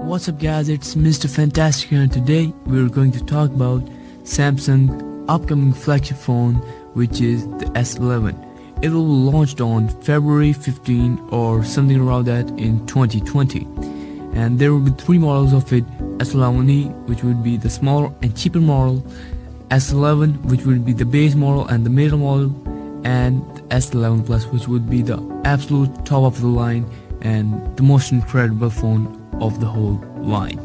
What's up guys, it's Mr. Fantastic here, and today we're going to talk about Samsung's upcoming flagship phone, which is the S11. It will be launched on February 15 or something around that in 2020, and there will be three models of it: S11e, which would be the smaller and cheaper model, S11, which would be the base model and the middle model, and the S11 Plus, which would be the absolute top of the line and the most incredible phone of the whole line.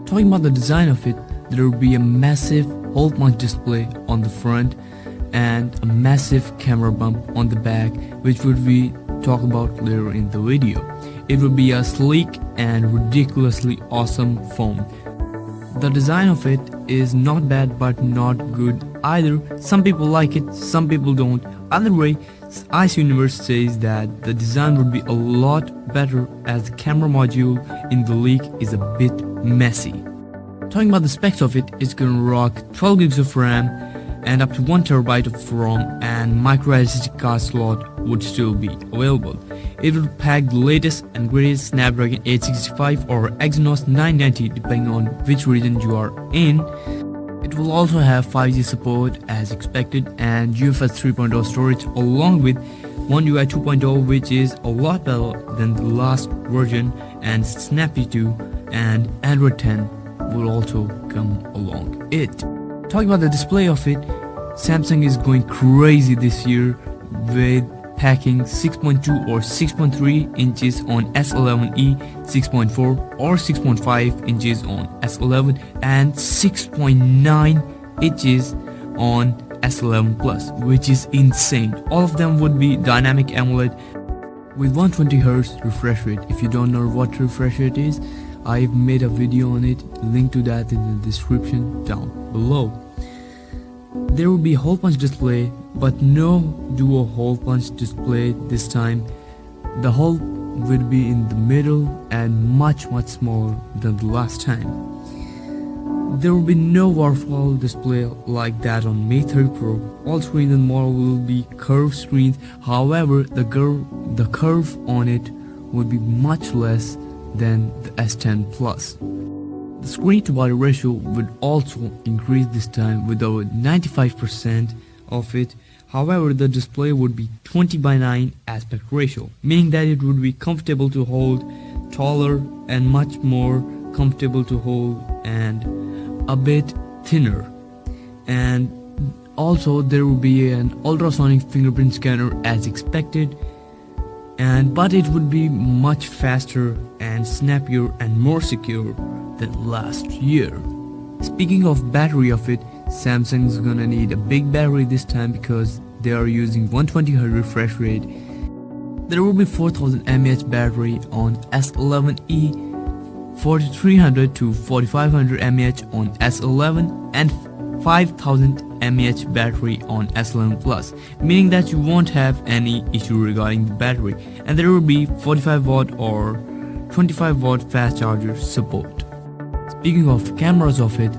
Talking about the design of it, there will be a massive hole punch display on the front and a massive camera bump on the back, which would we talk about later in the video. It will be a sleek and ridiculously awesome phone. The design of it is not bad but not good either. Some people like it, some people don't. Either way, Ice Universe says that the design would be a lot better as the camera module in the leak is a bit messy. Talking about the specs of it, it's gonna rock 12 gigs of RAM and up to 1 terabyte of ROM, and micro SD card slot would still be available. It would pack the latest and greatest Snapdragon 865 or Exynos 990 depending on which region you are in. It will also have 5G support as expected and UFS 3.0 storage along with One UI 2.0, which is a lot better than the last version, and Snappy 2 and Android 10 will also come along it. Talking about the display of it, Samsung is going crazy this year with packing 6.2 or 6.3 inches on S11e, 6.4 or 6.5 inches on S11, and 6.9 inches on S11 Plus, which is insane. All of them would be dynamic AMOLED with 120Hz refresh rate. If you don't know what refresh rate is, I've made a video on it, link to that in the description down below. There will be a hole punch display, but no dual hole punch display this time. The hole will be in the middle and much smaller than the last time. There will be no waterfall display like that on Mate 30 Pro. All screens and model will be curved screens. However, the curve on it would be much less than the S10 Plus. The screen to body ratio would also increase this time with over 95% of it. However, the display would be 20:9 aspect ratio, meaning that it would be comfortable to hold, taller and much more comfortable to hold, and a bit thinner. And also there will be an ultrasonic fingerprint scanner as expected, but it would be much faster and snappier and more secure than last year. Speaking of battery of it, Samsung's gonna need a big battery this time because they are using 120Hz refresh rate. There will be 4000 mAh battery on S11e, 4300 to 4500 mAh on S11, and 5000 mAh battery on S11 Plus, meaning that you won't have any issue regarding the battery, and there will be 45 watt or 25 watt fast charger support. Speaking of cameras of it,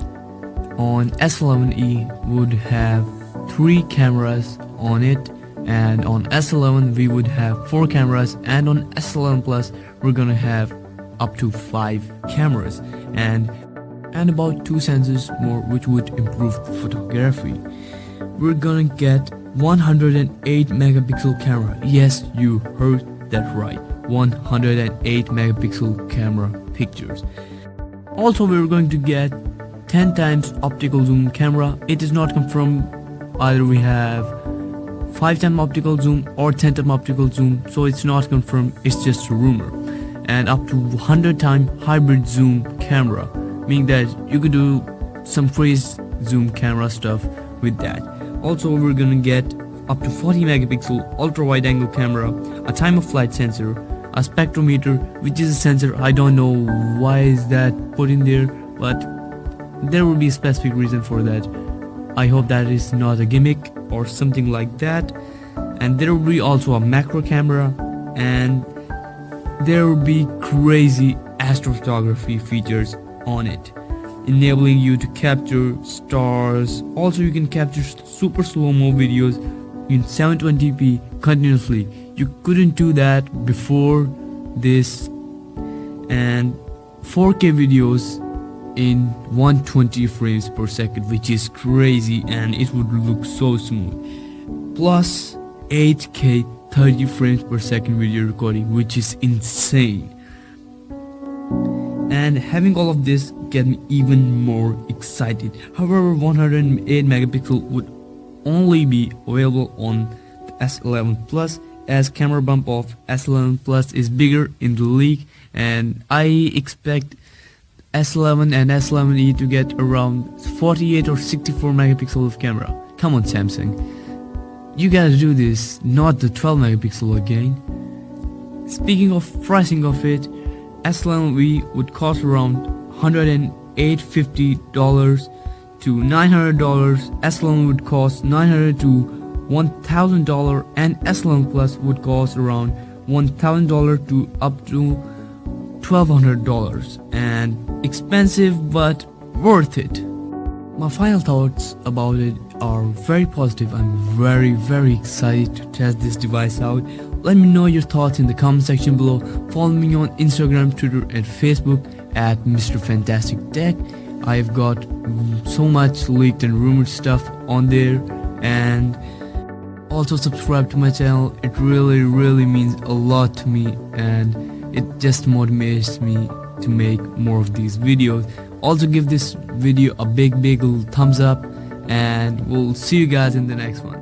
on S11e would have 3 cameras on it, and on S11 we would have 4 cameras, and on S11 Plus we're gonna have up to 5 cameras and about 2 sensors more, which would improve photography. We're gonna get 108 megapixel camera. Yes, you heard that right, 108 megapixel camera pictures. Also, we're going to get 10 times optical zoom camera. It is not confirmed, either we have 5 times optical zoom or 10 times optical zoom, so it's not confirmed, it's just a rumor. And up to 100 times hybrid zoom camera, meaning that you could do some crazy zoom camera stuff with that. Also, we're gonna get up to 40 megapixel ultra wide angle camera, a time of flight sensor, a spectrometer, which is a sensor. I don't know why is that put in there, but there will be a specific reason for that. I hope that is not a gimmick or something like that. And there will be also a macro camera, and there will be crazy astrophotography features on it, enabling you to capture stars. Also, you can capture super slow-mo videos in 720p continuously. You couldn't do that before this, and 4K videos in 120 frames per second, which is crazy, and it would look so smooth. Plus 8K 30 frames per second video recording, which is insane. And having all of this get me even more excited. However, 108 megapixel would only be available on the S11 Plus, as camera bump of S11 Plus is bigger in the league, and I expect S11 and S11e to get around 48 or 64 megapixel of camera. Come on, Samsung, you gotta do this, not the 12 megapixel again. Speaking of pricing of it, S11e would cost around $108.50 to $900. S11 would cost $900 to $1,000, and S11 Plus would cost around $1,000 to up to $1,200, and expensive but worth it. My final thoughts about it are very positive. I'm very excited to test this device out. Let me know your thoughts in the comment section below. Follow me on Instagram, Twitter and Facebook at Mr.Fantastic Tech. I've got so much leaked and rumored stuff on there, and also subscribe to my channel. It really means a lot to me, and it just motivates me to make more of these videos. Also give this video a big thumbs up, and we'll see you guys in the next one.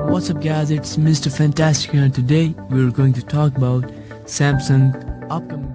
What's up guys, it's Mr. Fantastic here, and today we're going to talk about Samsung upcoming